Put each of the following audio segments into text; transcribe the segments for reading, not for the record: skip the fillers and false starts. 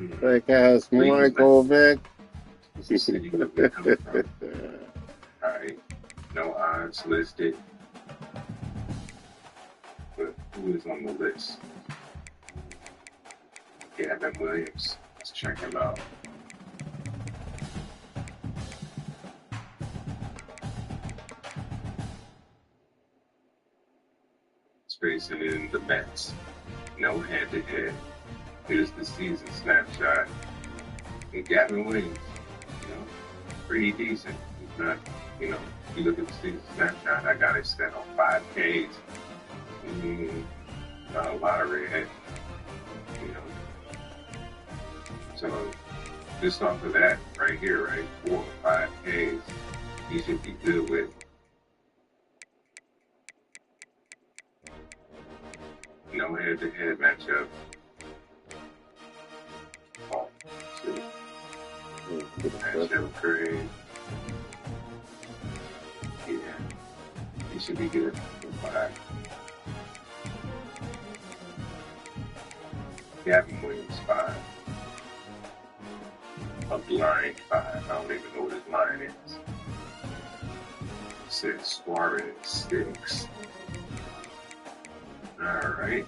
Fake ass Michael Vick. Alright, no odds listed. But who is on the list? Gavin Williams. Let's check him out. Facing in the Mets. No head-to-head. Here's the season snapshot. And Gavin Williams, pretty decent. He's not, you look at the season snapshot, I got it set on 5 Ks. Not a lot of red, So, just off of that right here, right, 4 or 5 Ks, you should be good with. No head-to-head matchup. Oh, shit. Matchup great. Yeah. He should be good. 5. Gavin Williams, 5. A blind 5. I don't even know what his line is. It says Suarez 6. Alright,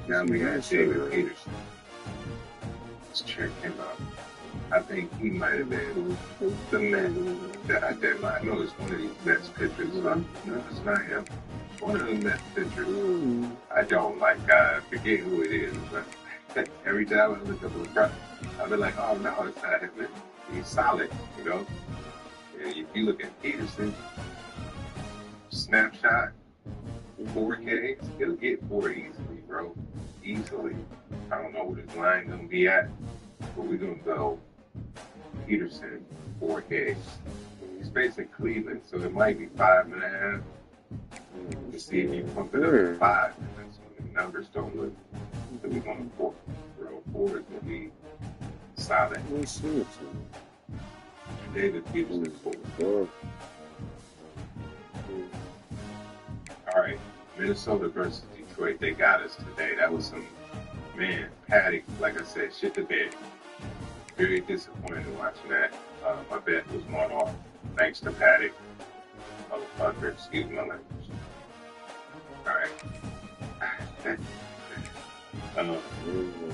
now we got David Peterson. Let's check him out. I think he might have been the man that I did. I know it's one of these Mets pitchers. No, it's not him. One of the Mets pitchers. I don't like. I forget who it is, but every time I look up a front, I'll be like, oh no, it's not him. He's solid, And if you look at Peterson, snapshot, 4Ks, he'll get 4 easily, bro. Easily. I don't know what his line gonna be at, but we're gonna go Peterson, 4Ks. He's facing Cleveland, so it might be 5.5. To see if you pump it up to 5, and that's when the numbers don't look. So we're gonna 4. Bro, 4 is gonna be solid. David Peterson, 4. All right, Minnesota versus Detroit. They got us today. That was some, Patty, like I said, shit the bed. Very disappointed watching that. My bet was one off. Thanks to Patty. Motherfucker, excuse my language. All right.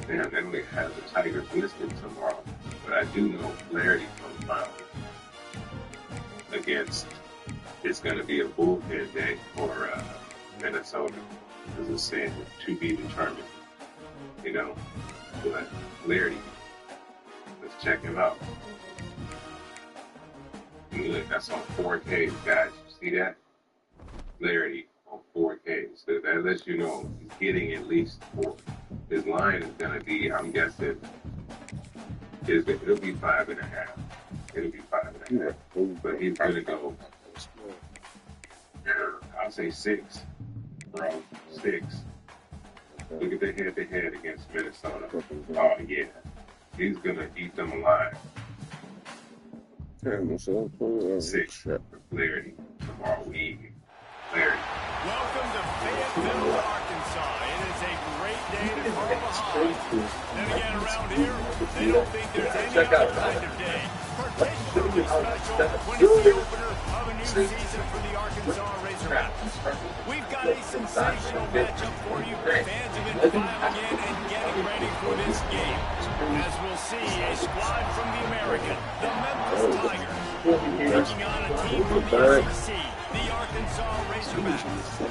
They only have the Tigers listed tomorrow. But I do know Flaherty from Mound against. It's going to be a bullpen day for Minnesota, as I said, to be determined. But Flaherty, let's check him out. Look, that's on 4Ks, guys. You see that? Flaherty on 4Ks. So that lets you know he's getting at least 4. His line is going to be, I'm guessing, it'll be 5.5. It'll be 5.5. But he's going to go. I'll say 6, bro. 6. Look at the head-to-head against Minnesota. Oh, yeah. He's going to eat them alive. 6 for Flaherty tomorrow evening. Flaherty. Welcome to Fayetteville, Arkansas. It is a great day to call behind. Then again, around here, they don't think there's any other kind of day. Particularly special when it's the opener of a new season for the Arkansas Razorbacks. We've got a sensational matchup for you. Fans have been filing in and getting ready for this game. As we'll see, a squad from the American, the Memphis Tigers, taking on a team from the SEC, the Arkansas Razorbacks.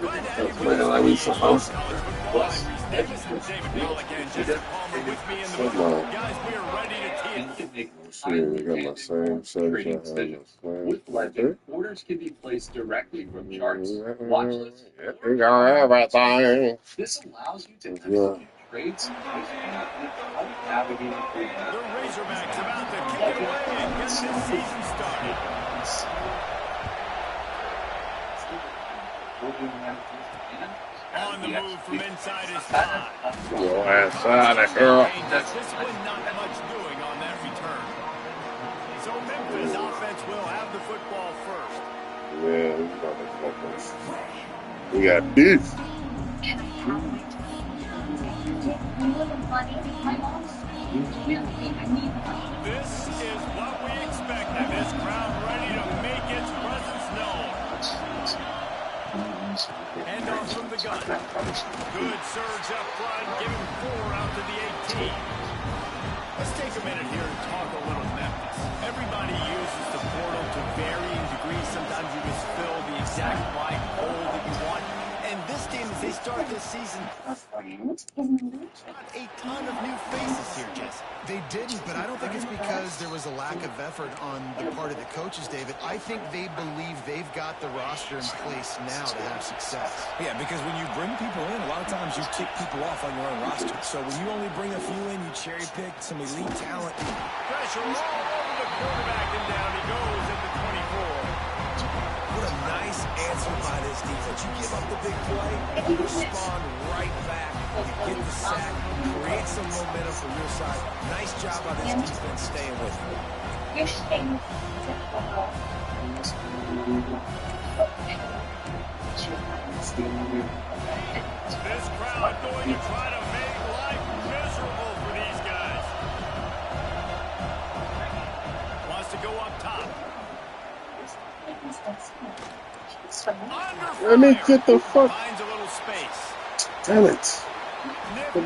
Glad to have you with us on college football. This is David Pollack and Jesse Palmer with me in the booth. Guys, we are ready to tee We got my same section. With Legend, orders can be placed directly from charts, watch lists, We got everything. This allows you to execute trades without navigating through The Razorbacks about to kick it away and get this season started. On the move from inside his 5. Go outside of here. This one not much doing on that return. So Memphis offense will have the football first. Yeah, we got beef. This is what we expected. This crowd ready to make its presence known. Hand off from the gun. Good surge up front, giving 4 out to the 18. Let's take a minute here and talk a little Memphis. Everybody uses the portal to varying degrees. Sometimes you just fill the exact right hole that you want. And this team, as they start this season, not a ton of new faces here, Jesse. They didn't, but I don't think it's because there was a lack of effort on the part of the coaches, David. I think they believe they've got the roster in place now to have success. Yeah, because when you bring people in, a lot of times you kick people off on your own roster. So when you only bring a few in, you cherry pick some elite talent. Pressure all over the quarterback, and down he goes at the 24. What a nice answer by this defense. You give up the big play, you respond right back, you get the sack, create some momentum for your side. Nice job by this defense staying with it. This crowd going to try to make life miserable for these guys. Wants to go up top. Let me get the fuck. Finds a little space. Damn it.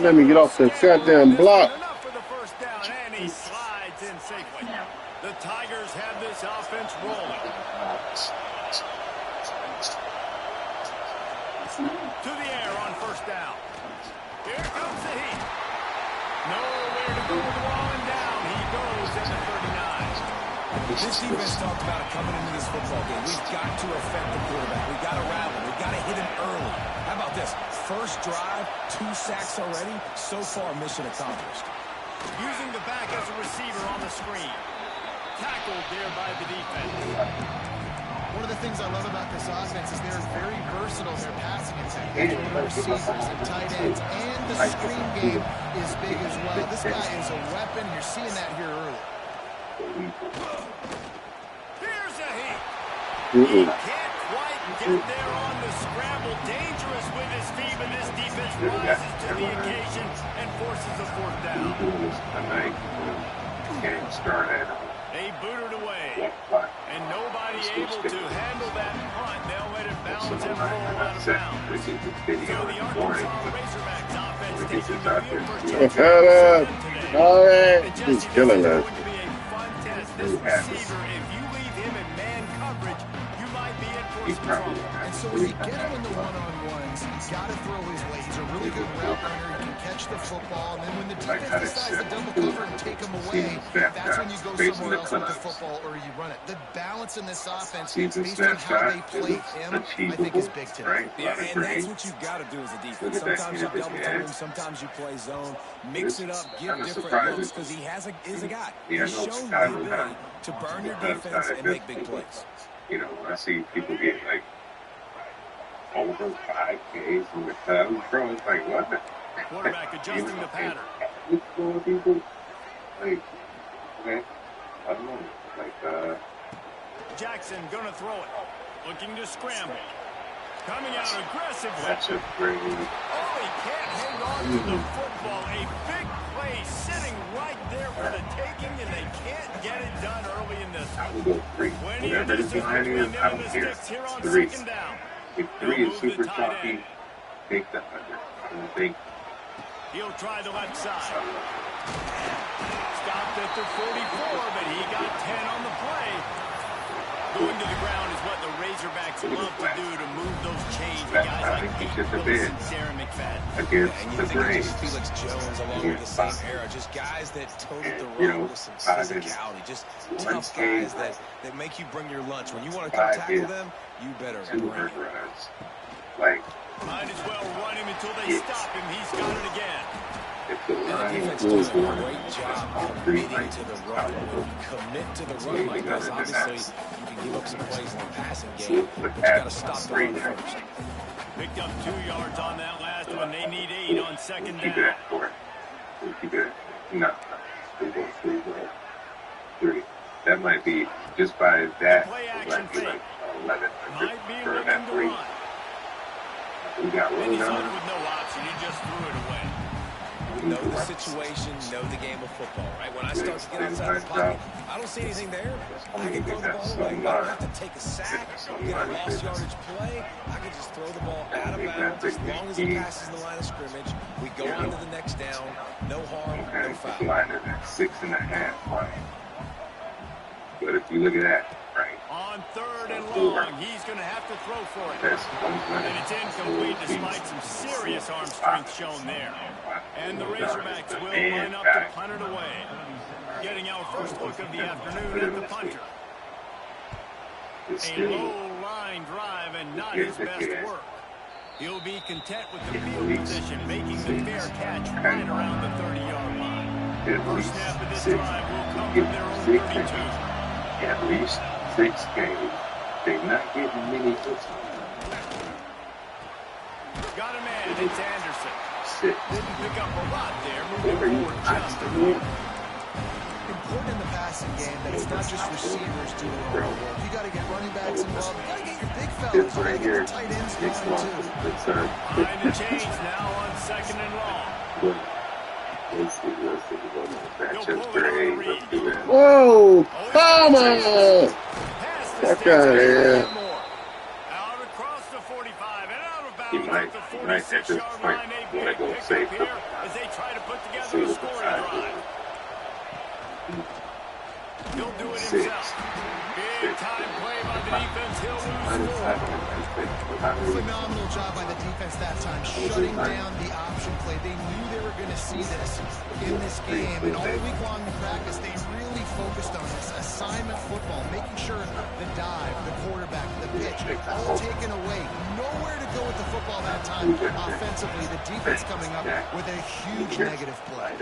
Let me get off the goddamn block. Enough for the first down, and he slides in safely. The Tigers have this offense rolling. To the air on first down. Here comes the heat. Nowhere to go with the ball, and down he goes at the 39. This defense talked about it coming into this football game. We've got to affect the quarterback. We've got to rattle him. We've got to hit him early. How about this? First drive, 2 sacks already. So far, mission accomplished. Using the back as a receiver on the screen. Tackled there by the defense. One of the things I love about this offense is they're very versatile in their passing attack. The receivers, the tight ends, and the screen game is big as well. This guy is a weapon. You're seeing that here early. Here's a hit. He can't quite get there on the scramble. Dangerous with his feet, but this defense rises to the occasion and forces a 4th down. They booted away, and nobody able to handle that punt. They'll let it bounce and roll out of bounds. So the Arkansas Razorbacks offense taking the field for today. All right. He's killing us. This receiver, if you leave him in man coverage, you might be in for some trouble. And so when you get him in the one-on-ones, he's got to throw his weight. He's a really good route runner. He can catch the football. And then when the defense decides to double cover and take him away, that's when you go somewhere else with the football or you run it. The balance in this offense, based on how they play him, I think is big today. Yeah, and that's what you've got to do as a defense. Sometimes you double team him, sometimes you play zone. Mix it up, give different looks, because he is a guy. He's shown the ability to burn your defense and make big plays. You know, I see people get like over 5Ks from the club. Bro, it's like, what? Quarterback adjusting the pattern. People, like, okay, I don't know. Like, Jackson gonna throw it. Looking to scramble. Coming out aggressively. That's a great. Oh, he can't hang on to the football. A big play sitting right there for the taking, and they can't get it done early in this I one. would go 3. Whatever it is behind you, I don't care. 3. If 3 is super chalky, take the 100. I don't think. He'll try the left side. Stopped at the 44, but he got 10 on the play. Going to the ground is what the Razorbacks love to do to move those chains. Guys like Pete Willis and Darren McFadden. Against the Braves. Felix Jones along with the same era. Just guys that toted the road with some physicality. Just tough guys that make you bring your lunch. When you want to come tackle them, you better bring it. Like, might as well run him until they stop him. He's got it again. if the line Defense goes does a on, great job committing to the run. When you commit to the run like this, obviously you can give up some plays in the passing game, but you got to stop the run first. Picked up 2 yards on that last one. They need 8 on second keep it down. at 4. We'll keep it at, no, 3. That might be, just by that, Play it action might be like fake. 11 Might be for looking that to 3. run. We got And one he's down. left with no option. He just threw it away. We know the situation, know the game of football, right? When I start to get outside the pocket, I don't see anything there. I can throw the ball away. I don't have to take a sack, get a lost yardage play. I can just throw the ball out of bounds as long as it passes the line of scrimmage. We go on to the next down. No harm, no foul. Line is at 6.5, right? But if you look at that, right? On 3rd and long, he's going to have to throw for it. And it's incomplete despite some serious arm strength shown there. And the Razorbacks will line up to punt it away. Getting our first look of the afternoon at the punter. A low line drive and not his best work. He'll be content with the field position, making the fair catch right around the 30-yard line. First snap of this drive will come from their own 32. At least 6 games. They're not getting many hits. Got a man, it's Anderson. 6. Didn't pick up a lot there, moving forward just a bit. Important in the passing game that it's not just receivers doing all the work. You got to get running backs involved. You got to get your big fellas. You got to get your tight ends involved too. Behind the chains now on 2nd and long. Whoa! Come on! Fuck out of here. Out across the 45 and out of He bounds might at the at this 46-yard point line. A want to big go pickup safe. here as they try to put together a scoring drive. He'll do it himself. Big time play by the defense. He'll lose 4. Phenomenal job by the defense that time, shutting down the option play. They knew they were going to see this in this game, and all week long in practice, they really focused on this assignment football, making sure the dive, the quarterback, the pitch, all taken away. Nowhere to go with the football that time. Offensively, the defense coming up with a huge negative play.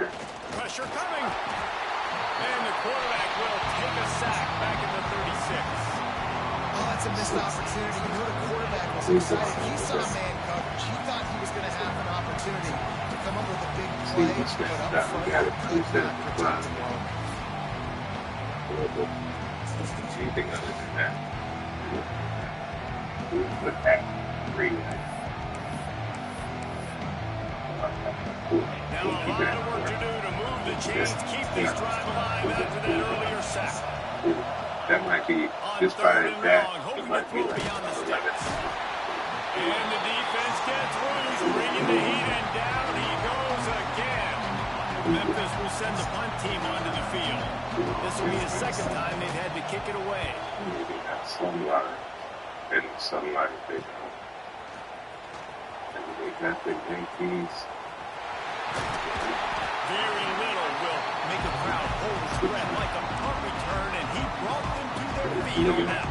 Pressure coming. And the quarterback will take a sack back at the 36. Oh, that's a missed opportunity. You know the quarterback was excited. He saw man coverage. He thought he was going to have an opportunity to come up with a big play, but up front, he could not protect the ball. Anything other than that? Look at 3. Now a lot of work to do to move the chains, keep this drive alive after that earlier sack. That might be On just 3rd by and that. long, It hoping to might be throw like beyond the 11. sticks. And the defense gets loose, bringing the heat, and down he goes again. Memphis will send the punt team onto the field. This will be the 2nd time they've had to kick it away. Maybe that's somebody. And somebody they don't. And they got the Yankees. Very little will make a crowd hold its breath like a punt return, and he brought them to their feet on that.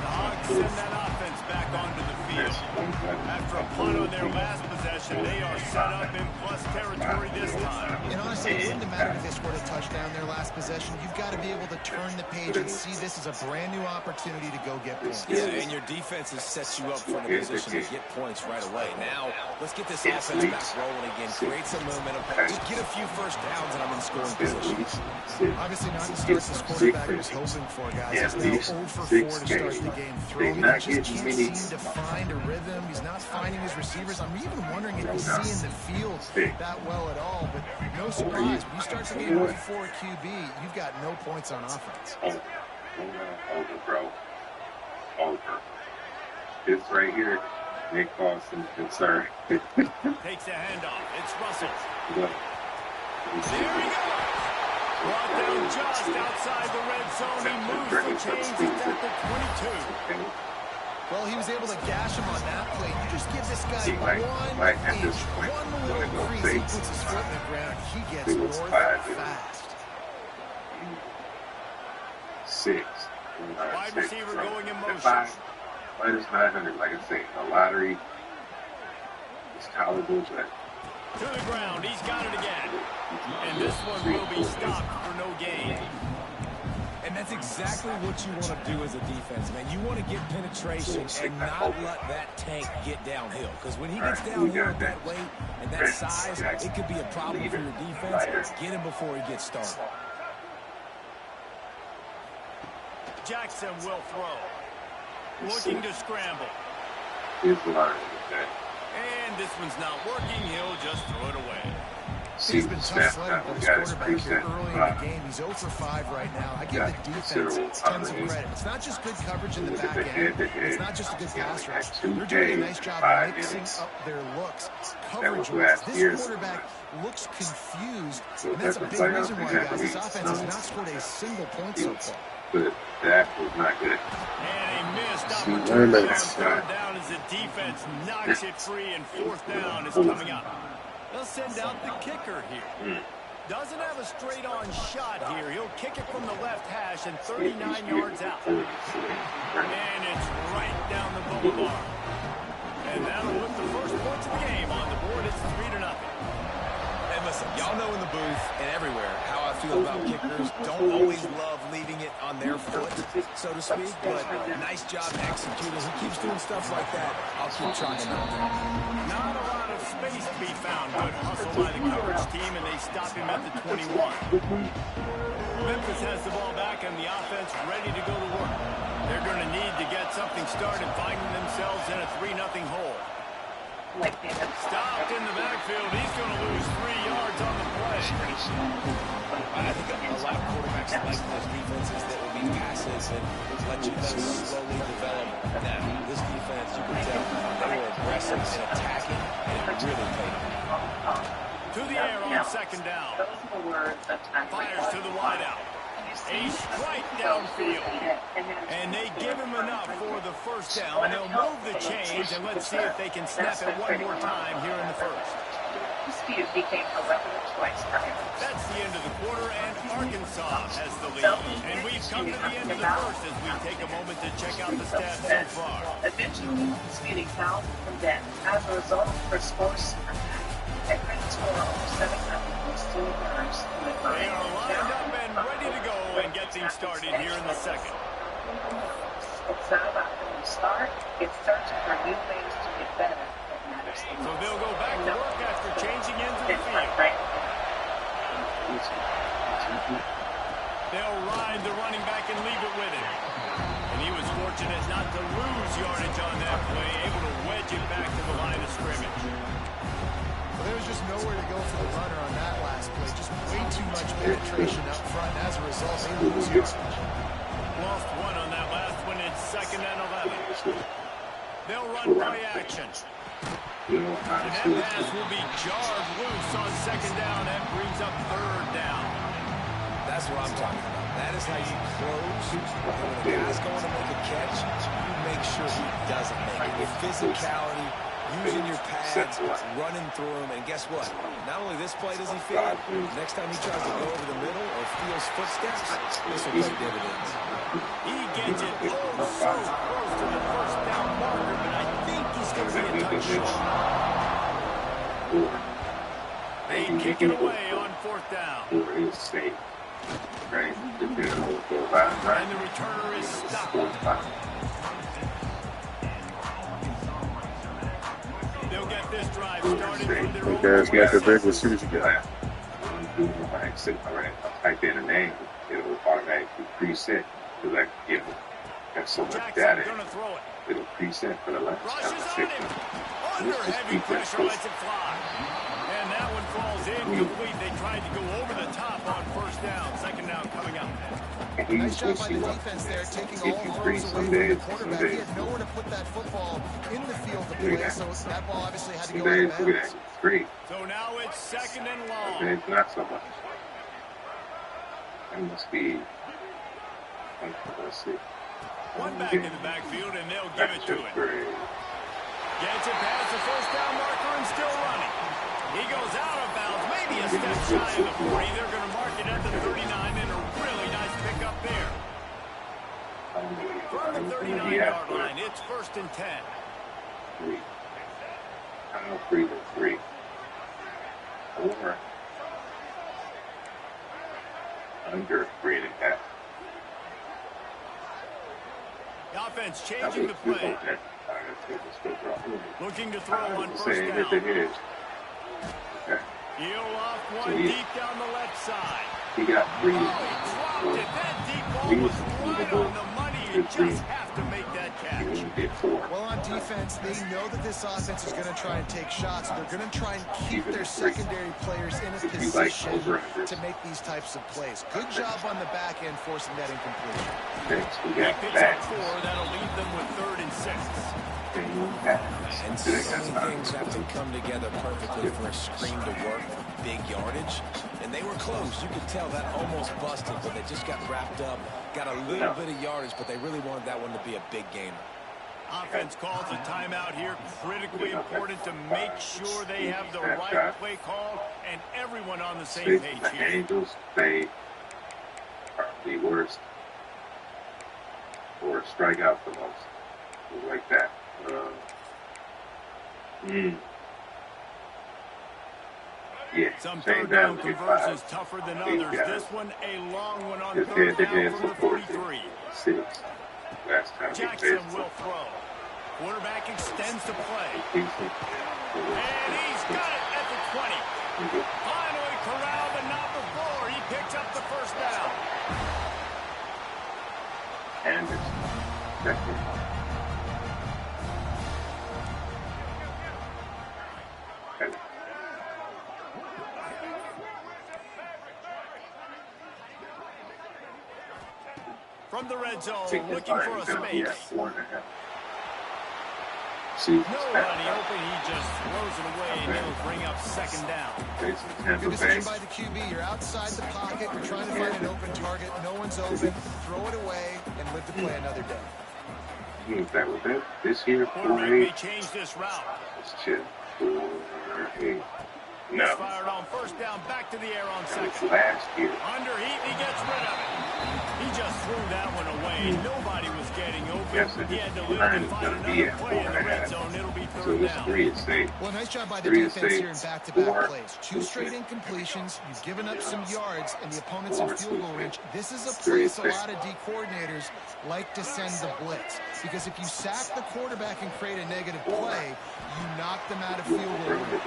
The Hogs send that offense back onto the field. After a punt on their last possession, they are set up in plus territory this time. And honestly, it wouldn't have mattered if they scored a touchdown their last possession. You've got to be able to turn the page and see this as a brand new opportunity to go get points. Yeah, and your defense has set you up for the position to get points right away. Now, let's get this offense back rolling again. Create some momentum. Just get a few first downs and I'm in scoring position. Obviously not the start this quarterback was hoping for, guys. He's now 0 for 4 to start the game. Throwing, he just can't seem to find a rhythm. He's not finding his receivers. I'm even wondering if he's seeing the field that well at all. But no surprise, when you start the game with 4 QB, you've got no points on offense. Over, bro. Over. This right here, may cause some concern. Takes a handoff. It's Russell. There he goes. Brought down just outside the red zone. He moves the chains. He's at the 22. Well, he was able to gash him on that play. You just give this guy one inch, one little crease, he puts his foot in the ground. He gets north fast. 6. Wide receiver going in motion. Minus 900, like I say, a lottery. It's tolerable, but to the ground. He's got it again. And this one will be stopped for no gain. And that's exactly what you want to do as a defense, man. You want to get penetration and not let that tank get downhill. Because when he gets downhill at that weight and that size, it could be a problem for your defense. Get him before he gets started. Jackson will throw. Looking to scramble. here's the line. And this one's not working. He'll just throw it away. See It's the been tough snap sledding count. for We this got his quarterback here preset. early in the game. He's 0 for 5 right now. I give the defense tons of credit. It's not just good coverage in the back end. It's not just a good pass rush. They're doing a nice job mixing up their looks. Coverage-wise, this quarterback looks confused, and that's a big reason why, guys, this offense has not scored a single point so far. But that was not good. And a missed opportunity on third down as the defense knocks it free, and fourth down is coming up. They'll send out the kicker here. Doesn't have a straight-on shot here. He'll kick it from the left hash and 39 yards out. And it's right down the boulevard. And that'll put the first points of the game on the board. It's 3-0. And listen, y'all know in the booth and everywhere how I feel about kickers. Don't always love leaving it on their foot, so to speak, but nice job executing. He keeps doing stuff like that. I'll keep trying out there. Not a lot of space to be found. Good hustle by the coverage team, and they stop him at the 21. Memphis has the ball back, and the offense ready to go to work. They're going to need to get something started, finding themselves in a 3-0 hole. Stopped in the backfield. He's going to lose 3 yards on the play. I think a lot of quarterbacks like those defenses that will be passes and let you slowly develop. Now, this defense, you can tell, they were aggressive and attacking, and it really paid off. To the air on second down. Fires to the wideout. A strike downfield. And they give him enough for the first down. They'll move the chains, and let's see if they can snap it one more time here in the first. That's the end of the quarter, and Arkansas has the lead. And we've come to the end of the first as we take a moment to check out the stats so far. Eventually, speeding foul from them. As a result, for scores, a credit score over 700 was 2 yards. They are lined up and ready to go and get things started here in the second. It's not about when you start. It's searching for new ways to get better. So they'll go back to work after changing into the field. They'll ride the running back and leave it with him. And he was fortunate not to lose yardage on that play, able to wedge it back to the line of scrimmage. Well, there was just nowhere to go for the runner on that last play. Just way too much penetration up front, and as a result, they lose yardage. Lost one on that last one. It's 2nd and 11. They'll run play action. And that pass will be jarred loose on 2nd down. That brings up 3rd down. That's what I'm talking about. That is how you close. And when a guy's going to make a catch, you make sure he doesn't make it. With physicality, using your pads, running through him, and guess what? Not only this play does he feel it, next time he tries to go over the middle or feels footsteps, this will pay dividends. He gets it so close to the first down marker, but I think he's going to be a touch short. They kick it away on 4th down. And the returner is stopped. They'll get this drive started from their own. Guys got the big receivers again. Type in a name, it'll automatically preset. Like, you know, got so much data. It'll preset for the last Rushes on him. Under heavy pressure, lets it fly. And that one falls incomplete. They tried to go over the top on 1st down. 2nd down coming up. Nice job by the defense there, taking all throws away from the quarterback. He had nowhere to put that football in the field to play, so that ball obviously had to go out of bounds. So now it's 2nd and long. It's not so much. It must be. Let's see. One back in the backfield, and they'll give it to it. Gets it past the 1st down marker and still running. He goes out of bounds, maybe a step shy of the 40. They're going to mark it at the 39, and a really nice pickup there. From the 39-yard line, it's 1st and 10. 3. I know 3 to 3. 4. Under 3.5. The offense changing the play. Looking to throw on 1st down. Okay. Heel off one deep down the left side. He got 3. Oh, he dropped it. That deep ball was right on the money You just have to make that catch. Well, on defense, they know that this offense is going to try and take shots. They're going to try and keep their secondary players in a position to make these types of plays. Good job on the back end forcing that incompletion. He picks up 4. That'll leave them with 3rd and 6. And so many things have to come together perfectly for a screen to work for big yardage. And they were close. You could tell that almost busted, but they just got wrapped up, got a little bit of yardage, but they really wanted that one to be a big gainer. Offense calls a timeout here. Critically important to make sure they have the right play call and everyone on the same page The here. Angels, they are the worst. Or strike out the most. Like that. Yeah, Some same third down down conversions tougher than others. This one a long one on third down from the 43. 6. Last time Jackson will throw. Quarterback extends the play. And he's got it at the 20. Finally corralled, but not before. He picks up the first down. Anderson. From the red zone, looking for a space. Nobody open, he just throws it away, and he'll bring up 2nd down. Good decision by the QB. You're outside the pocket. You're trying to find an open target. No one's open. Throw it away and live to play another day. That was it. This here, 4-8. May change this route. Let's check. 4-8. No. Fired on 1st down, back to the air on 2nd. Last year. Under heat, he gets rid of it. He just threw that one away. Nobody was getting open. He had to live and find another play in the red zone. It'll be 3rd down. 3 is safe. Well, nice job by the defense here in back-to-back plays. 2 straight incompletions. You've given up some yards, and the opponent's in field goal range. This is a place a lot of D coordinators like to send the blitz. Because if you sack the quarterback and create a negative play, you knock them out of field goal range.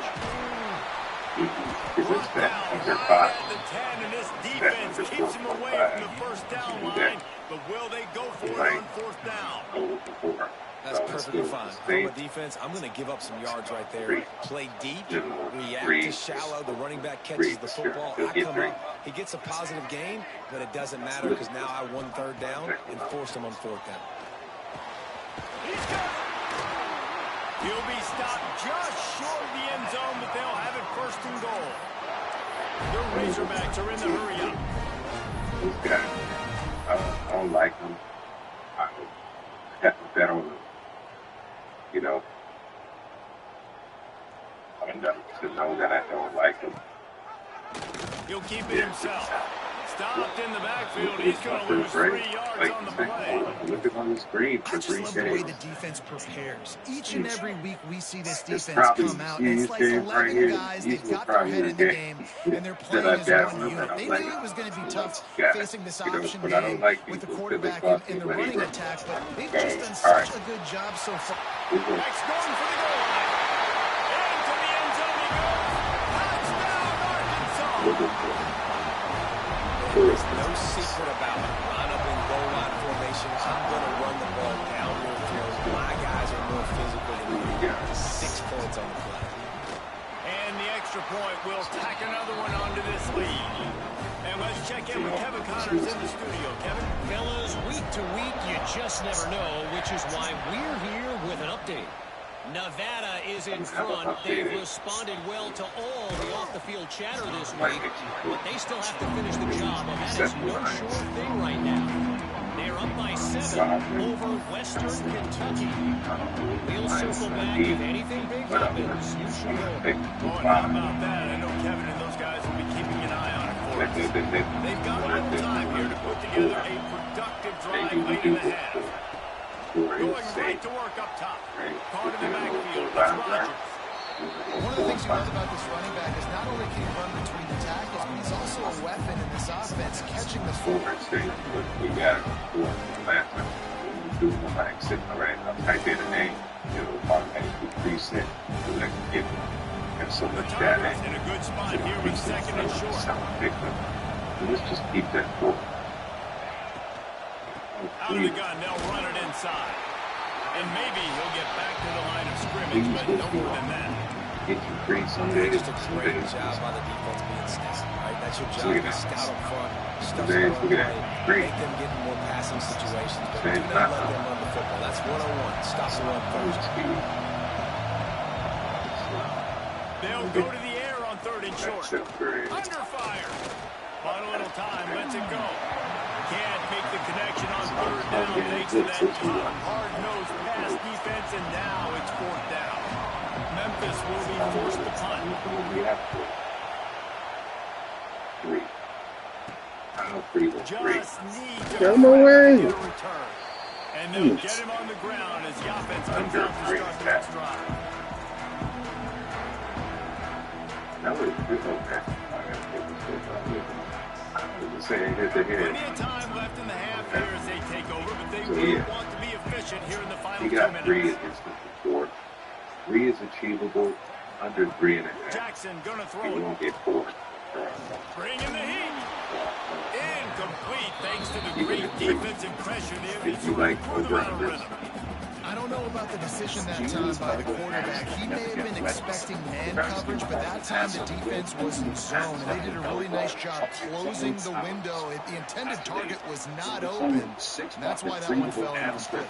Brought down right at the 10, and this defense keeps him away from the 1st down line. But will they go for it on 4th down? That's perfectly fine. From a defense, I'm going to give up some yards right there. Play deep, react to shallow. The running back catches the football. I come up. He gets a positive gain, but it doesn't matter because now I won 3rd down and forced him on 4th down. He's got it. He'll be stopped just short of the end zone, but they'll have it 1st and goal. The Razorbacks are in the hurry up. This guy, I don't like him. I have to bet on him. You know, enough to know that I don't like him. He'll keep it himself. Stopped in the backfield. He's going to lose 3 yards on the play. Look at on the screen for I just 3 love the way days. the defense prepares. Each and every week we see this It's defense probably come out. the It's like easiest game right 11 here. guys. These They've were got their probably head the in the game game, and they're that playing I as got one them, unit. and They I'm like, knew it was going to be tough yeah, facing this you know, option but I don't game like with the people quarterback because in the they running fuck attack, but they've Okay, just done all such right. a good job so far. Max going for the goal line. Into the end zone he goes. Touchdown, Arkansas. There's no secret about it. Line up in goal line formation. I'm going to run the ball down your throat. My guys are more physical than you. 6 points on the play. And the extra point will tack another one onto this lead. And let's check in with Kevin Connors in the studio. Kevin? Fellas, week to week, you just never know, which is why we're here with an update. Nevada is in front. They've responded well to all the off-the-field chatter this week, but they still have to finish the job, and that is no sure thing right now. They're up by 7 over Western Kentucky. We'll circle back if anything big happens. You should know. Oh, and how about that? I know Kevin and those guys will be keeping an eye on it for us. They've got a little time here to put together a productive drive late in the half. Going right to work up top. Caught in the backfield. That's Rodgers. One of the things you love about this running back is not only can he run between the tackles, but he's also a weapon in this offense, catching the football. We got last time. We do the like sitting around. I typed in a name. You know, automatically preset. So that can get and so much that. Tigers in a good spot here with 2nd and short. Let's just keep that forward. Out of the gun, they'll run it inside. And maybe he'll get back to the line of scrimmage, but no more than that. Get you free someday. Just a great job by the defense being stout, right? That's your job. Be scout up front, stuff Look the at that. make them get in more passing situations, but do not let them run the football. That's 101. Stop the run first. They'll go to the air on 3rd and short. Under fire. Bought a little time, lets it go. Can't make the connection on 3rd down. Thanks to that top hard-nosed pass defense, and now it's 4th down. Memphis will be forced to punt. Just need to get him away. Get a return. And they'll get him on the ground as the offense comes out to start the next drive. Plenty of time left in the half here as they take over, but they really want to be efficient here in the final 2 minutes. 3 against the 4. 3 is achievable. Under 3.5. Jackson gonna throw You it. won't get 4. Bring in the heat. Incomplete thanks to the great defensive pressure there. If you like over-unders. I don't know about the decision that time by the quarterback. He may have been expecting man coverage, but that time the defense was in zone, and they did a really nice job closing the window. The intended target was not open, and that's why that one fell incomplete.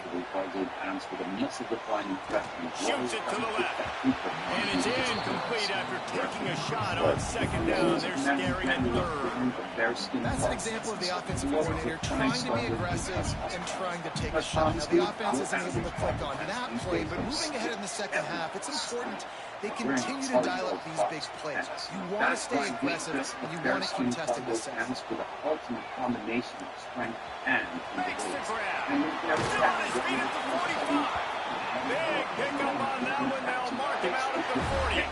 Shoots it to the left. And it's incomplete after taking a shot on 2nd down. They're staring at 3rd. That's an example of the offensive coordinator trying to be aggressive and trying to take a shot. Now, the offense isn't able to click on that play, but moving ahead in the 2nd half, it's important they continue to dial up these big plays. You want to stay aggressive, and you want to keep testing the sets. For the ultimate combination of strength and Makes the grab. Still on his feet at the 45. Big pickup on that one. They'll mark him out at the 40.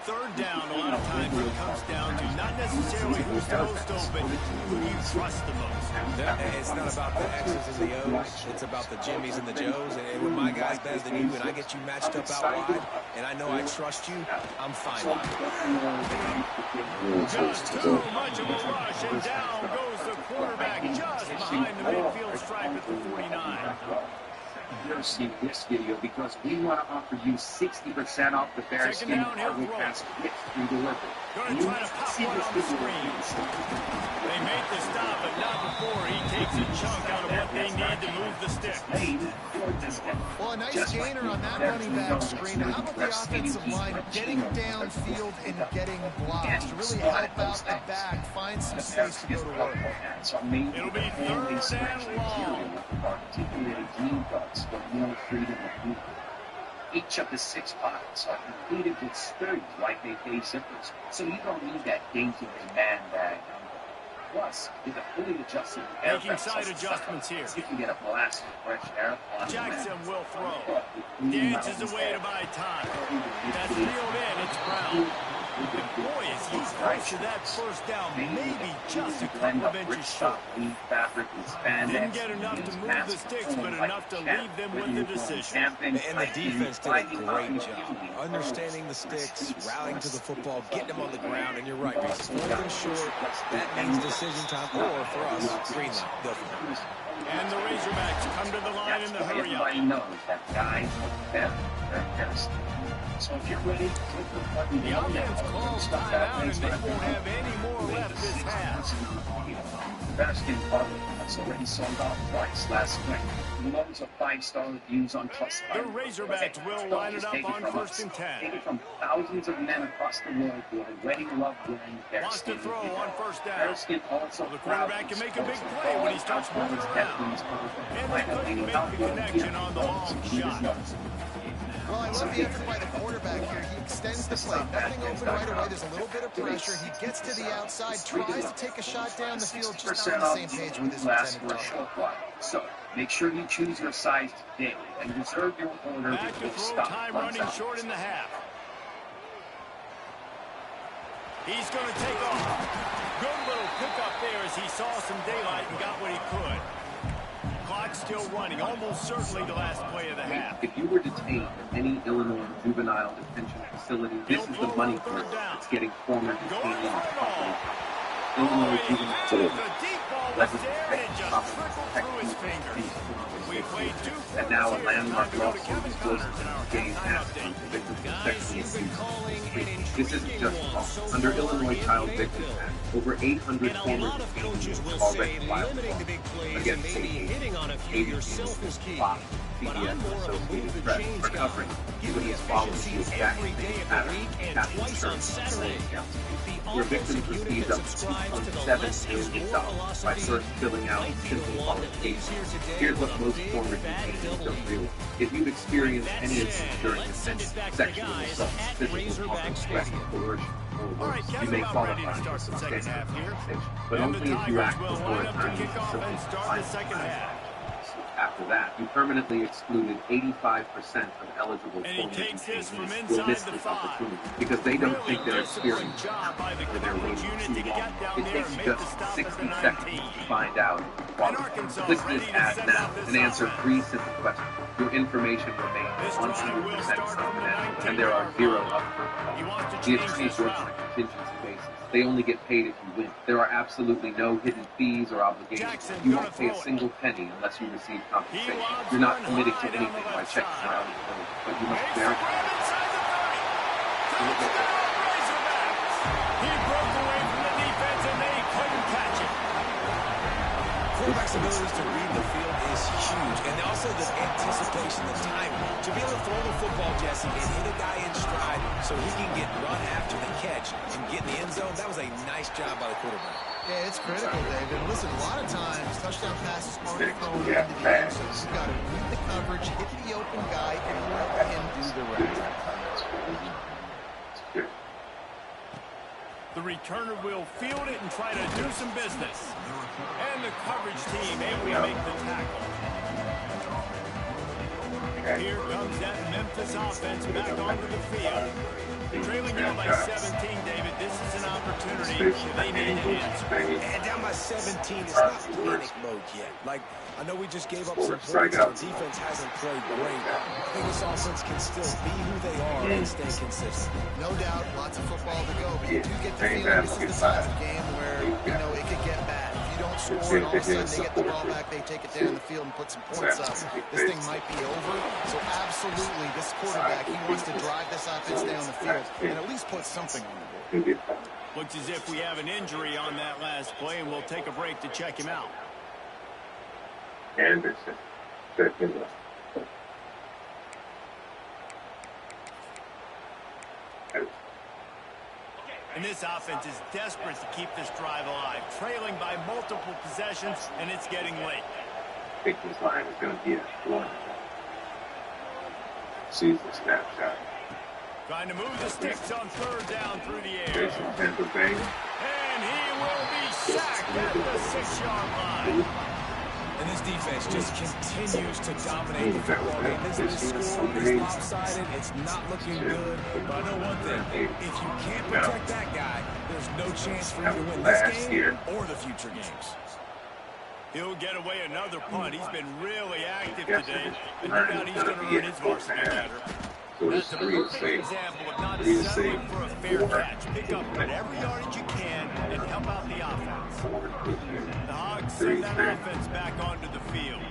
3rd down, a lot of times it comes down to not necessarily who's the most open, who you trust the most. It's not about the X's and the O's. It's about the Jimmys and the Joes. And when my guy's better than you and I get you matched up out wide, and I know I trust you, I'm fine. Just too much of a rush, and down goes the quarterback just behind the midfield stripe at the 49. You're seeing this video because we want to offer you 60% off the Bearskin Hardwood Pass with free delivery. Going to try to pop one on the screen. They make the stop, but not before he takes a chunk out of what they need to move the stick. Well, a nice gainer on that running back screen. How about the offensive line getting downfield and getting blocks to really help out the back, find some space to go to work. It'll be 3rd and long. For more freedom of movement. Each of the 6 pockets are completed with sturdy white-bay zippers, so you don't need that dainty man bag. Plus, with a fully adjusted air Making side adjustments here. you can get a blast of fresh air on Jackson will throw. Dances away to buy time. That's reeled in. It's Brown. And boy, is he close to that 1st down. Maybe just a couple of inches short. Didn't get enough to move the sticks, but enough to leave them with the decision. And the defense did a great job understanding the sticks, rallying to the football, getting them on the ground, and you're right, Reese. 4th and short, that means decision time, or for us, green light. Go for it. And the Razorbacks come to the line in the hurry-up. Everybody knows that guys better than so if you're ready, The offense calls timeout, and they won't have any more left this half. Bearskin Hardwood has already sold out twice last spring. Loads of 5-star reviews on Trustpilot. The Razorbacks will line it up on 1st and 10. Taken from thousands of men across the world who already love wearing Wants to bearskin. throw on 1st down. Bearskin also The quarterback can make a big play when he starts moving around. And they couldn't make the connection on the long shot. Well, I love the effort by the quarterback here. He extends the play. Nothing open right away. There's a little bit of pressure. He gets to the outside, tries to take a shot down the field, just not on the same page with his intended target. So, make sure you choose your size today and reserve your order Back to before throw stock time runs running out. short in the half. He's going to take off. Good little pickup there as he saw some daylight and got what he could. Clock still running, almost certainly the last play of the half. If you were detained at any Illinois juvenile detention facility, this is the money for it. It's getting former Going detainees. for it all. Illinois Oh, he juvenile. has a deep ball wasn't there, and it just trickled through his fingers. We played 2 and now a quarters here. landmark Time to go to lawsuit Kevin is Connors closing in our game halftime after update. victims of Guys, sexual you've been abuse. calling an This isn't intriguing just one talk. so Under far Illinois in Child Victims Memphis. Act, over 800 And a former lot of coaches will detainees say already filed limiting the big plays and against maybe hitting on a few yourself is key. But I'm more of a move the chains guy. Give me efficiency every day of the week and twice on Saturday. Where victims receive up to $2.7 million by first filling out simple qualifications. Here's what most former detainees don't do. If you've experienced any instance during detention, sexual assault, physical harm, threats, coercion, All right, you Kevin, may about ready qualify to start for the second half substantial here. compensation, but And the only if you Tigers act will before line a up to time kick off and simple start the second half. After that, you permanently excluded 85% of eligible And he former takes this from detainees will miss inside the this 5. opportunity because they don't Really think they're disciplined experienced job by the or they're coverage waiting unit too to long. get down It there takes and make just the stop 60 at the seconds 19. to find out if you And qualify. Arkansas Click ready this to ad send now out this and answer offense. 3 simple questions. Your information remains This drive will 100% start from the confidential, and there are 0 19-yard line. upfront He costs. wants to The change attorneys this work on route. a contingency basis. They only get paid if you win. There are absolutely no hidden fees or obligations. Jackson You gonna won't pay a throw it. single penny unless you receive He compensation. lobs You're not one committed high to down the anything by left checking side. around the road, but you must Makes the verify. grab inside the 30. Touchdown, Razorbacks. He broke away from the defense and they couldn't catch it. Quarterback's abilities to read the field is huge, and also the anticipation, the timing. To be able to throw the football, Jesse, and hit a guy in stride so he can get run after the catch and get in the end zone, that was a nice job by the quarterback. Yeah, it's critical, David. Listen, a lot of times, touchdown passes aren't thrown into the end zone. You've got to read the coverage, hit the open guy, and let him do the rest. The returner will field it and try to do some business. And the coverage team able to make the tackle. Here comes that Memphis offense back onto the field. Trailing down by 17, David. This is an opportunity they need to answer. And down by 17, it's not panic mode yet. Like, I know we just gave up some points. Our defense hasn't played great. I think this offense can still be who they are and stay consistent. No doubt, lots of football to go, but you do get the feeling this is the type of game where, it could get bad. If you don't score and all of a sudden they get the ball back, they take it down the field and put some points up, this thing might be over. So absolutely, this quarterback, he wants to drive this offense down the field and at least put something on the board. Looks as if we have an injury on that last play, and we'll take a break to check him out. Anderson. And this offense is desperate to keep this drive alive, trailing by multiple possessions, and it's getting late. I think this line is going to be a one. Season snapshot. Trying to move the sticks on third down through the air. Jason Pennsylvania. And he will be sacked at the 6-yard line. And this defense just continues to dominate the football game. This score is lopsided. It's not looking good. But I know one thing. If you can't protect that guy, there's no chance for you to win this game or the future games. He'll get away another punt. He's been really active today. And no doubt he's going to earn his varsity letter. That's a perfect example of not settling for a fair catch. Pick up whatever yardage you can and help out the offense. The Hogs send that offense back onto the field.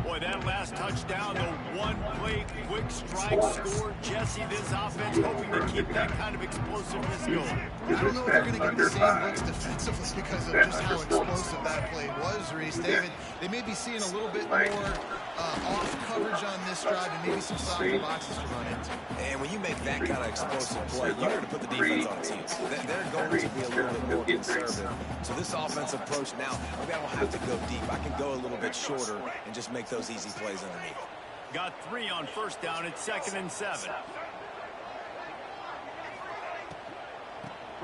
Boy, that last touchdown, the one-play quick strike score. Jesse, this offense hoping to keep that kind of explosiveness going. I don't know if they're going to get the same looks defensively because of just how explosive that play was, Reese. David, they may be seeing a little bit more off coverage on this drive and maybe some softer boxes to run into. And when you make that kind of explosive play, you got to put the defense on its heels. They're going to be a little bit more conservative. So this offensive approach now, maybe I don't have to go deep. I can go a little bit shorter and just make those easy plays underneath. Got 3 on first down. It's 2nd and 7.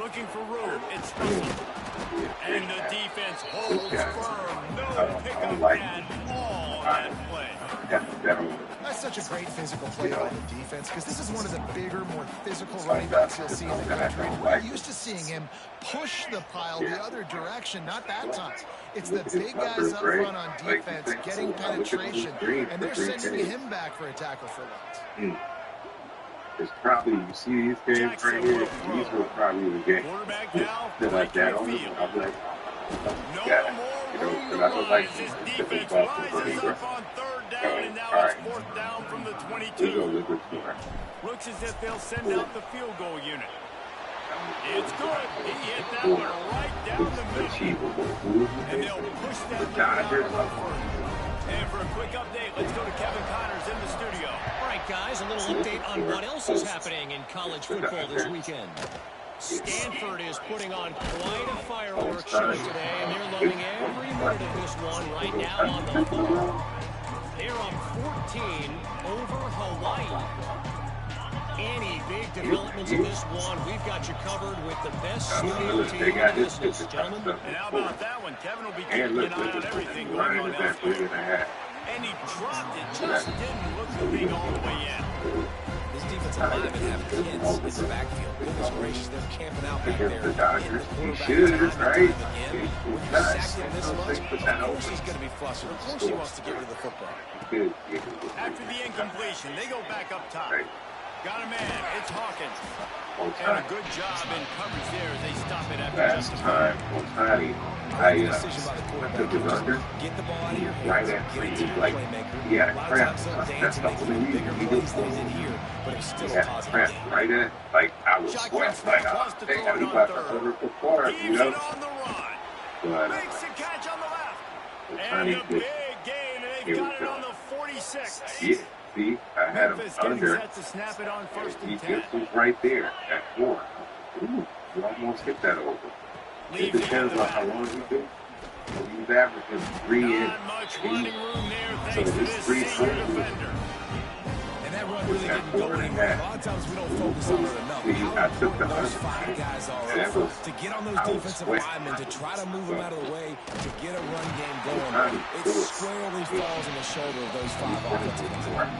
Looking for room. It's and the defense holds firm. No pickup at all on that play. That's such a great physical play by the defense because this is one of the bigger, more physical running backs you'll see in the country. We're used to seeing him push the pile the other direction, not that time. It's the big guys up front on defense getting penetration, and they're sending him back for a tackle for loss. It's probably, you see these games right here, these were probably the games Quarterback now, that like that on the field. I'm like, No got it. more You know, the run as this defense rises up on third down, and now it's fourth down from the 22. Looks as if they'll send out the field goal unit. It's good. He hit that one right down the middle. And they'll push that down further. And for a quick update, let's go to Kevin Connors in the studio. All right, guys, a little update on what else is happening in college football this weekend. Stanford is putting on quite a fireworks show today, and they're loving every minute of this one right now on the floor. They're up 14 over Hawaii. Any big developments in this one, we've got you covered with the best studio team in the business, gentlemen. And how about that one? Kevin will be keeping an eye on everything going on elsewhere. And he dropped it, just didn't look to be all the way in. This defensive lineman have kids in the backfield. Goodness gracious, they're camping out back there. The quarterback right? When you sack him this much, of course he's going to be flustered. Of course he wants to get rid of the football. After the incompletion, they go back up top. Got a man. It's Hawkins. And a good job in coverage there as they stop it after just a time. I took his under. Get the ball out of your hands. Right after he was like, he had a cramp. That's the only reason he did here, but it's still he had a cramp right in it. Like, I was sweat. Like, I got about the over for far, you know? But, makes a catch on the left. And a big gain, and they've got it on the 46. Yeah. See, I had him Memphis under. Set to snap it on first He and 10. just was right there at 4. Ooh, you almost hit that over. It depends on how long you do. He was averaging 3 in. Not much running room there, So thanks to it's this 3 senior defender. And that run really didn't go anywhere. A lot of times we don't focus on it enough. I took the Those 5 guys are up to get on those defensive linemen, to try to move them out of the way, to get a run game going. It squarely falls on the shoulder of those 5 offensive guys.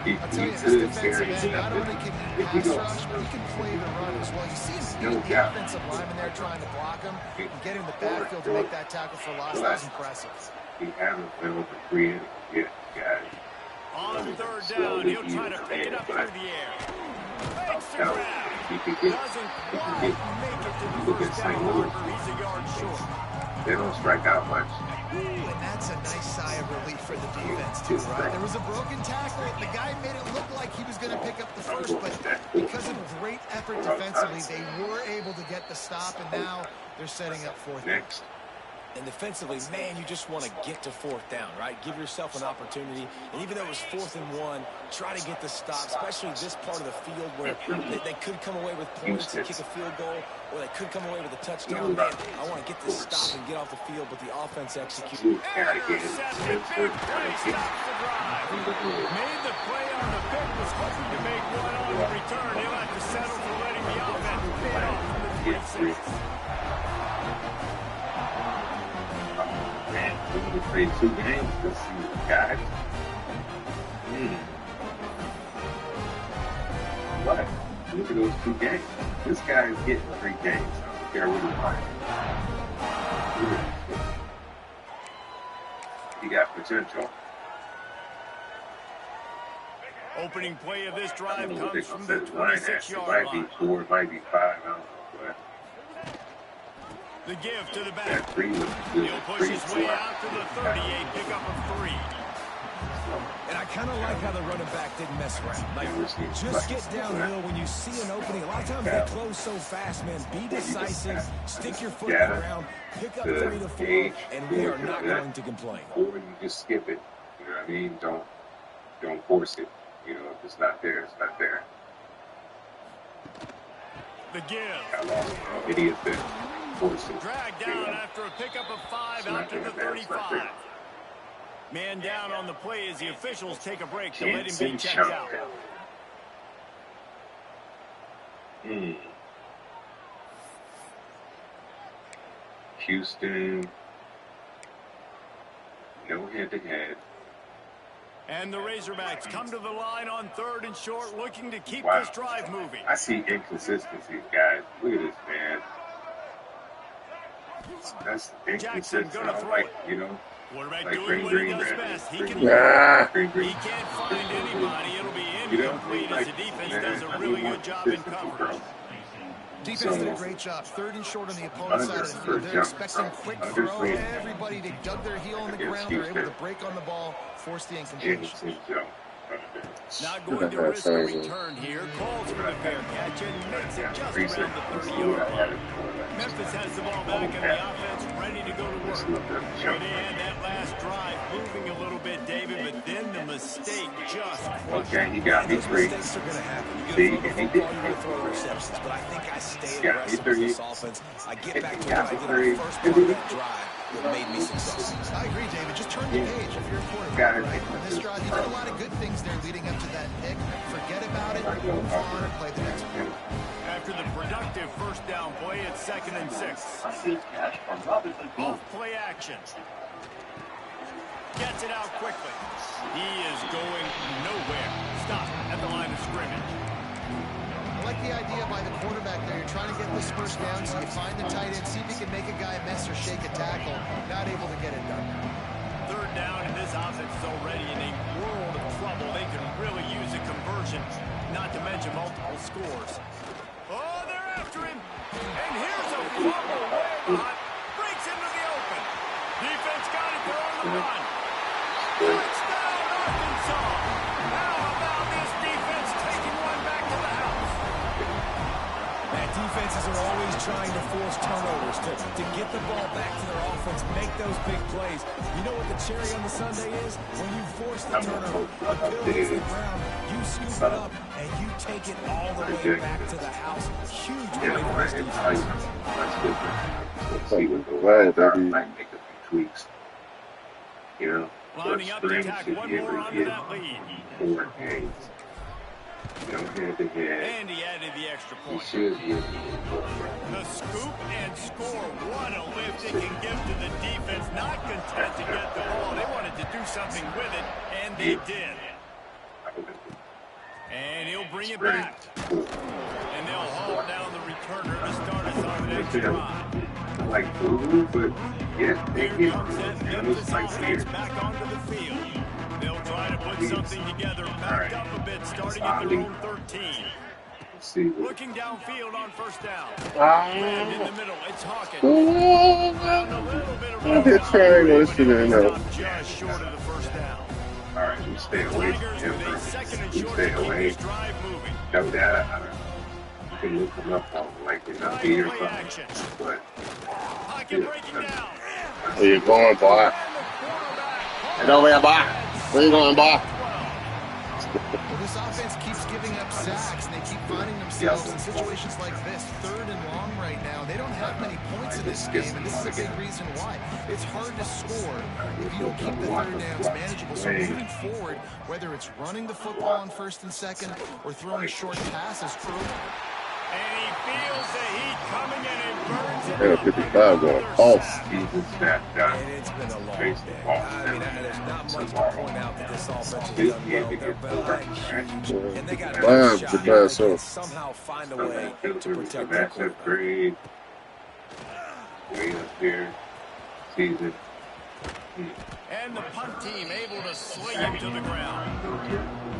I'll tell you, this defensive end, not only can he pass rush, but he can play the run as well. You see him beat the offensive lineman there trying to block him and get in the backfield to make that tackle for loss. That was impressive. He hasn't been over 3 in yet, guys. On third down, he'll try to pick it up through the air. Makes the grab. Doesn't quite make it to the first down marker. He's a yard short. They don't strike out much. And that's a nice sigh of relief for the defense, too, right? There was a broken tackle. The guy made it look like he was going to pick up the first, but because of great effort defensively, they were able to get the stop, and now they're setting up fourth down. And defensively, man, you just want to get to fourth down, right? Give yourself an opportunity. And even though it was 4th and 1, try to get the stop, especially this part of the field where they could come away with points and kick a field goal, or they could come away with a touchdown. Man, I want to get this stop and get off the field, but the offense executed. Intercepted. Big play stops the drive. Made the play on the pick, was hoping to make one on the return. He'll have to settle for letting the offense pay off from the 26. Man, we need to play 2 games this season, guys. What? Look at those 2 games. This guy is getting 3 games. I don't care what he finds. He got potential. Opening play of this drive comes from the 26-yard line. It might be 4, it might be 5, I don't know. But the give to the back. He'll push his way out to the 38, pick up a 3. And I kind of like how the running back didn't mess around. Like, just get downhill when you see an opening. A lot of times they close so fast, man. Be decisive, stick your foot in the ground, pick up 3 to 4, and we are not going to complain. Or you just skip it. You know what I mean? Don't force it. You know, if it's not there, it's not there. The give. Idiot there. Dragged down after a pickup of 5 out to the 35. Man down on the play as the officials take a break to let him be checked out. Houston, no head-to-head. And the Razorbacks come to the line on 3rd and short, looking to keep this drive moving. I see inconsistencies, guys. Look at this, man. That's inconsistent. Like, you know, quarterback like doing what he does best. He can't find anybody. It'll be incomplete as the defense does a really good job in coverage. defense did a great job. 3rd and short on the opponent's side of the field. They're expecting quick throw. Everybody, they dug their heel on the ground. They're able to break on the ball, force the incompletion. Not going to risk a return here. Calls for the fair catch and makes it just around the 30-yard line. Memphis has the ball back and the offense ready to go to work. Good in that last drive, moving a little bit, David, but then the mistake just okay, you got me free. Mistakes are going to happen. You're going to throw the football, you're going to throw interceptions, but I think I stay aggressive with this offense. I get back to what I did on the first part of that drive that made me successful. I agree, David. Just turn the page if you're a quarterback. Right? On this drive, you did a lot of good things there leading up to that pick. Forget about it, move on, and play the next one. After the productive first down play, it's 2nd and 6. Off play action. Gets it out quickly. He is going nowhere. Stop at the line of scrimmage. I like the idea by the quarterback there. You're trying to get this first down, so you find the tight end, see if you can make a guy miss or shake a tackle. Not able to get it done. 3rd down, and this offense is already in a world of trouble. They can really use a conversion, not to mention multiple scores. Oh, they're after him. And here's a fumble way behind. Breaks into the open. Defense got it. They're on the run. Touchdown, Arkansas. How about this defense taking one back to the house? That defenses are always trying to force turnovers to get the ball back to their offense, make those big plays. You know what the cherry on the sundae is? When you force the turnover, the ball hits the ground, you scoop it up, and you take it all the way back to the house. Huge play for this defense. Might make a few tweaks. You know, Lining up to tack one more onto that lead. 4 games. You know, And he added the extra point. The scoop and score. What a lift it can give to the defense. Not content to get the ball. They wanted to do something with it, and they did. And he'll bring it back. And they'll haul down the returner to start us on the next drive. Like blue, but yeah, they Here get comes that Memphis offense back onto the field. They'll try to put something together, backed up a bit, starting at their own 13. Looking downfield on first down. And in the middle, it's Hawkins. Found a little bit of room, Just short of the first down. All right, you stay away from Tigers with a 2nd and you short stay to keep away. this drive moving. Know that you can look them up on like the Play or something. action. But Pocket breaking down. Where you going, boy? Get over here, boy. Where you going, boy? Well, this offense keeps giving up sacks, and they keep finding themselves in situations like this, 3rd and long right now. They don't have many points in this game, and this is a big reason why. It's hard to score if you don't keep the 3rd downs manageable. So moving forward, whether it's running the football on 1st and 2nd or throwing short passes early. And he feels the heat coming in and burns it Yeah, up. 55 going off. Jesus, that And it's been a long day. I mean, there's not much to point out that this offense has done well. Their bailout is huge, and they got a Wow, shot. the They pass can off. somehow find a way to protect their that's a quarterback. great way up here. Season. And the punt team able to sling him to the ground.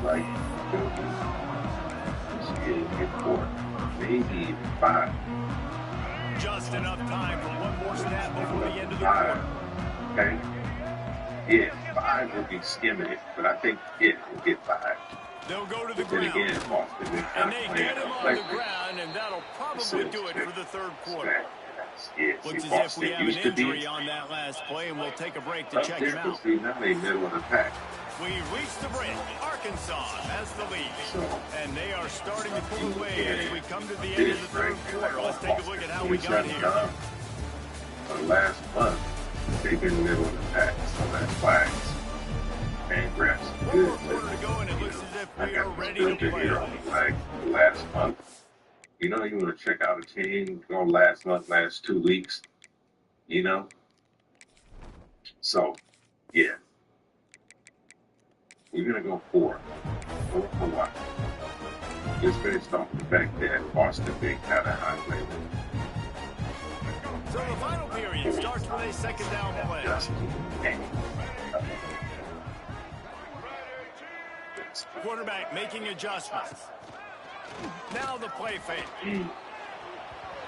Like, get 4, maybe 5. Just enough time for one more snap before the end of the 5. quarter. Okay. Yeah, 5 will be skimming it, but I think it will get 5. They'll go to the Then ground. again, Boston is And not they playing get him on the ground, and that'll probably do it for the 3rd quarter. Looks as if we have an injury on that last play, and we'll take a break to check him out. See, now they middle of the pack. We reached the break. Arkansas has the lead. And they are starting to pull away as we come to the end of the 3rd quarter. Let's take a look at how we got here. Last month, they've been middle of the pack, so that's flags and grass. One more quarter to go, and it looks as if we are ready to play. Here on the flag last month. You know, you want to check out a team, go last month, last 2 weeks, you know? So, yeah. We're going to go 4. 4 for what? Just based off the fact that Boston being kind of high level. So the final period starts with a 2nd down play. Quarterback making adjustments. Now the play fake.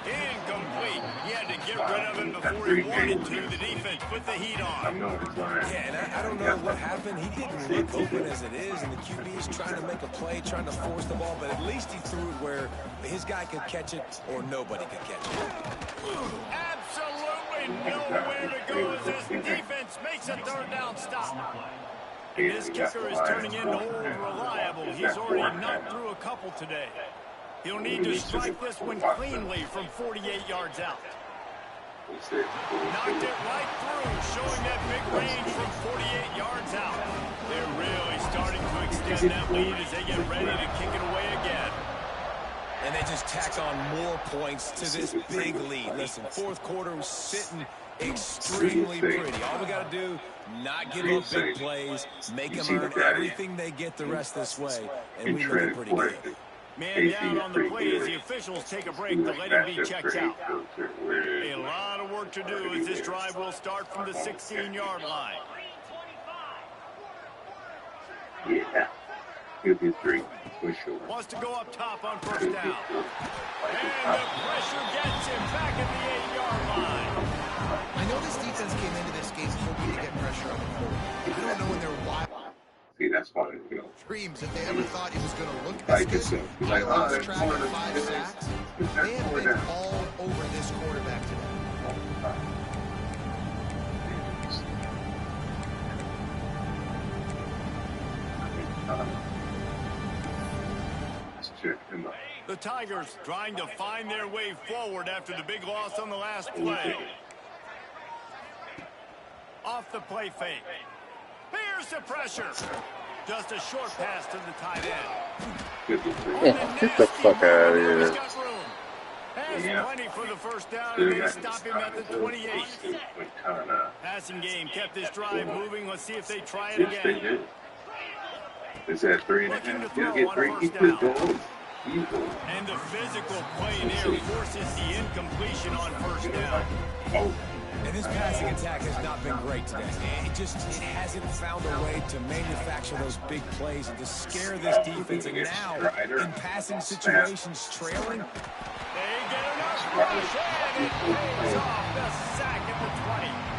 Incomplete. He had to get rid of him before he wanted to. The defense put the heat on. Yeah, and I don't know what happened. He didn't look open as it is, and the QB is trying to make a play, trying to force the ball, but at least he threw it where his guy could catch it or nobody could catch it. Absolutely nowhere to go as this defense makes a third down stop. And this kicker is turning into old reliable. He's already knocked through a couple today. He'll need to strike this one cleanly from 48 yards out. Knocked it right through, showing that big range from 48 yards out. They're really starting to extend that lead as they get ready to kick it away again. And they just tack on more points to this big lead. Listen, fourth quarter was sitting extremely pretty. All we got to do, not give up big plays, make them earn everything they get the rest this way, and we look pretty good. Man down on the play as the officials take a break to let him be checked out. A lot of work to do as this drive will start from the 16-yard line. Yeah. He'll be 3 for sure. Wants to go up top on first down. And the pressure gets him back at the 8-yard line. I know this defense came into this game hoping to get pressure on the quarterback. I don't know when they're wild. See, that's why, Dreams if they ever thought it was going to look this good. He lost track of 5 sacks. They have been all over this quarterback today. The Tigers trying to find their way forward after the big loss on the last play. Off the play fake. Here's the pressure. Just a short pass to the tight end. Get the fuck out of here. He's got room. Has plenty for the first down, and they stop him at the 28. Passing game kept this drive moving. Let's see if they try it again. Is that 3.5? He'll get 3. He could go. And the physical play there forces the incompletion on first down. And this passing attack has not been great today. It hasn't found a way to manufacture those big plays and to scare this defense. And now, in passing situations, trailing. They get enough pressure, and it pays off the sack at the 20.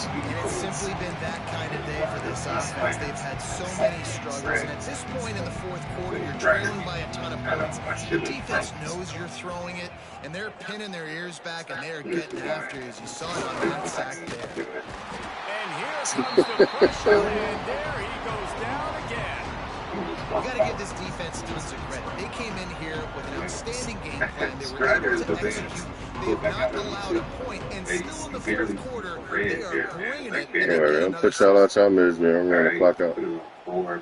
And it's simply been that kind of day for this offense. They've had so many struggles, and at this point in the fourth quarter, you're trailing by a ton of points. The defense knows you're throwing it, and they're pinning their ears back, and they're getting after it, as you saw it on that sack there. And here comes the pressure, and there he goes down again. You got to give this defense tons of credit. They came in here with an outstanding game plan. They were able to execute. They have not allowed a point, and still in the fourth quarter, they are bringing it. Yeah, I'm push out our time is, man. I'm going to clock out.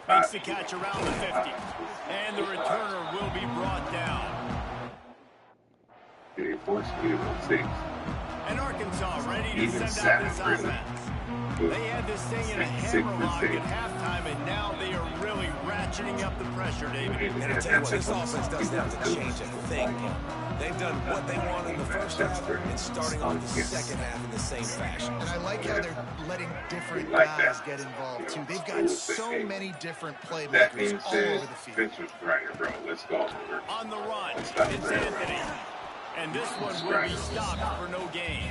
Makes the catch around the 50, and the returner will be brought down. And Arkansas ready to send out this offense. They had this thing in a hammerlock at halftime, and now they are really ratcheting up the pressure, David. And I tell you what, this offense doesn't have to change a thing. They've done what they want in the first half and starting off the second half in the same fashion. And I like how they're letting different guys get involved, too. They've got so many different playmakers all over the field. Let's go. On the run, it's Anthony. And this one will be stopped for no gain.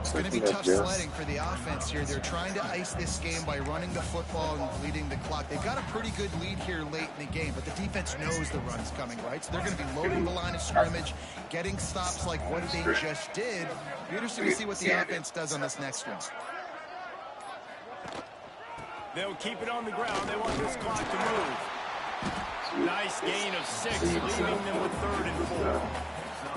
It's going to be tough sledding for the offense here. They're trying to ice this game by running the football and bleeding the clock. They've got a pretty good lead here late in the game, but the defense knows the run's coming, right? So they're going to be loading the line of scrimmage, getting stops like what they just did. Be interesting to see what the offense does on this next one. They'll keep it on the ground. They want this clock to move. Nice gain of 6, leaving them with 3rd and 4.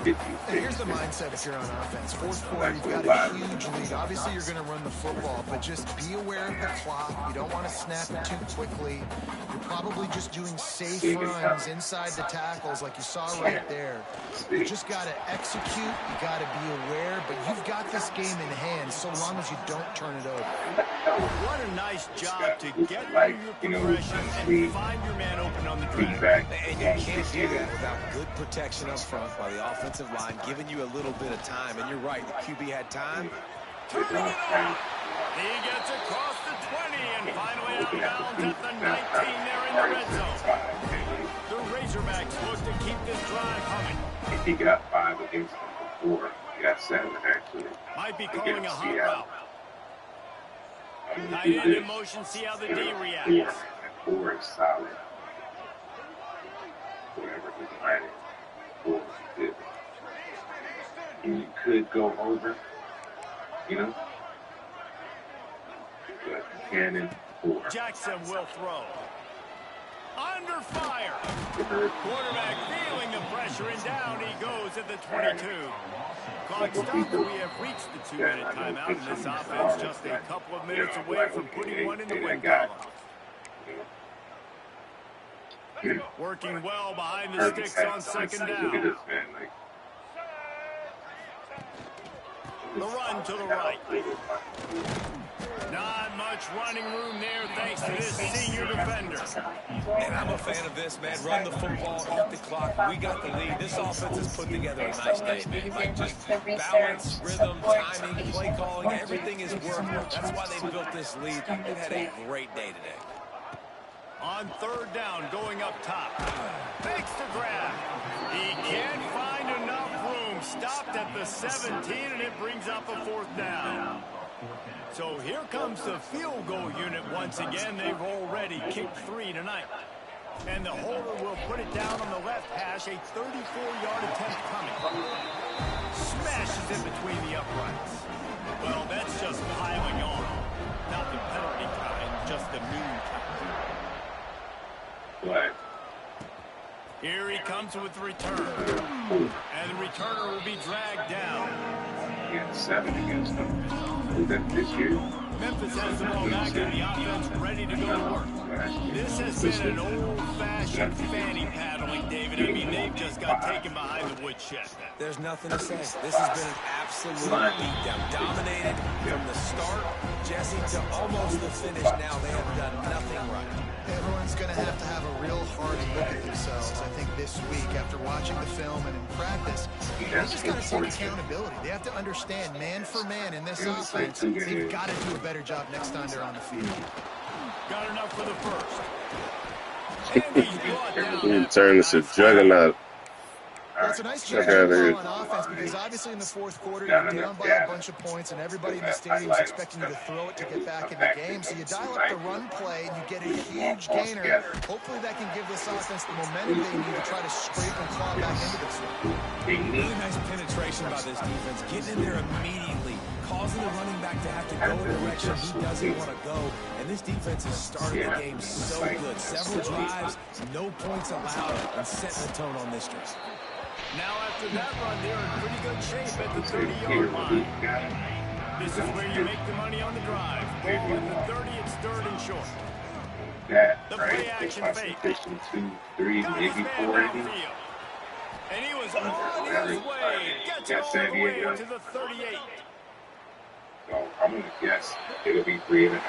And here's the mindset if you're on offense. Fourth quarter, you've got a huge lead. Obviously, you're going to run the football, but just be aware of the clock. You don't want to snap it too quickly. You're probably just doing safe runs inside the tackles like you saw right there. You just got to execute. You got to be aware, but you've got this game in hand so long as you don't turn it over. What a nice job to get through your progression and find your man open on the drive. And you can't do that without good protection up front by the offensive line, giving you a little bit of time. And you're right, the QB had time turning it on. He gets across the 20 and finally out of bounds at the 19 there in the red zone. The Razorbacks look to keep this drive humming. He got 5 against them before. He got 7, actually. Might be calling a hot route. Tight end in motion, see how the D reacts. 4 is solid. Whatever he's running, 4 is good. And you could go over, you know. But Cannon, 4. Jackson will throw. Under fire. Quarterback feeling the pressure, and down he goes at the 22. Clock stopped, and we have reached the 2-minute timeout, and this offense just a couple of minutes away from putting one in the win column. Working well behind the sticks on second down. The run to the right. Not much running room there thanks to this senior defender. And I'm a fan of this, man. Run the football, eat the clock. We got the lead. This offense has put together a nice day, man. Like just balance, rhythm, timing, play calling, everything is working. That's why they built this lead. They've had a great day today. On third down, going up top. Fakes to grab. He can't find enough room. Stopped at the 17, and it brings up a 4th down. So here comes the field goal unit once again. They've already kicked 3 tonight. And the holder will put it down on the left hash. A 34-yard attempt coming. Smashes it between the uprights. Well, that's just piling on. Not the penalty kind, just the mean kind. What? Here he comes with the return. And the returner will be dragged down. He had 7 against them. Was that this year? Memphis has the ball back and the offense ready to go to work. This has been an old-fashioned fanny paddling, David. I mean, they've just got taken behind the woodshed. There's nothing to say. This has been an absolute beatdown. Dominated from the start, Jesse, to almost the finish now. They have done nothing right. Everyone's going to have a real hard look at themselves, I think, this week after watching the film and in practice. They just got to take accountability. They have to understand, man for man in this offense, they've got to do a better job next time they're on the field. Got enough for the first. Turn this to juggernaut. Well, it's a nice job on offense because obviously in the fourth quarter you're down by a bunch of points and everybody in the stadium is expecting you to throw it to get back in the game. So you dial up the run play and you get a huge gainer. Hopefully that can give this offense the momentum they need to try to scrape and claw back into this one. Really nice penetration by this defense, getting in there immediately, causing the running back to have to go in the direction he doesn't want to go. And this defense has started the game so good. Several drives, no points allowed, and setting the tone on this drive. Now after that run, they're in pretty good shape at the 30-yard line. This is where you make the money on the drive. Ball at the 30, it's 3rd and short. The play action fake. 2, 3, maybe 4. And he was on his way. Gets it all the way to the 38. So I'm going to guess it'll be 3.5.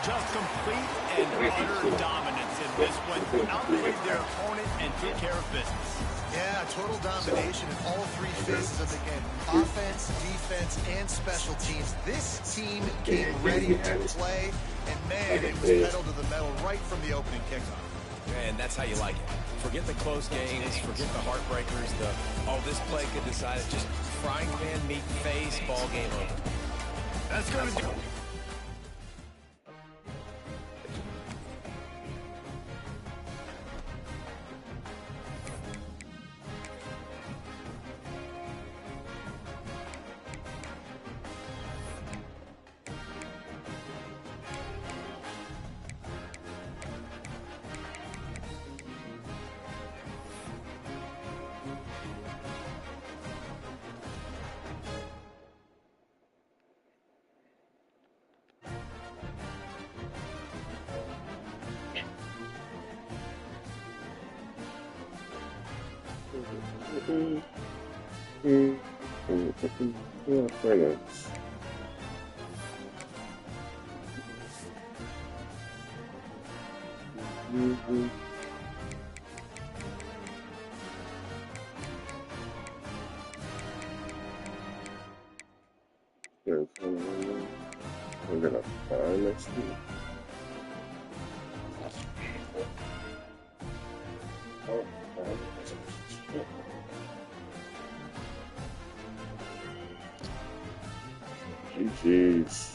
Just complete and utter dominance in this one. Outplayed their opponent and took care of business. Yeah, total domination in all 3 phases of the game. Offense, defense, and special teams. This team came ready to play, and man, it was pedal to the metal right from the opening kickoff. And that's how you like it. Forget the close games, forget the heartbreakers, this play could decide it. Just frying pan meet face, ball game over. That's going to do it. We're gonna find next week. GG's.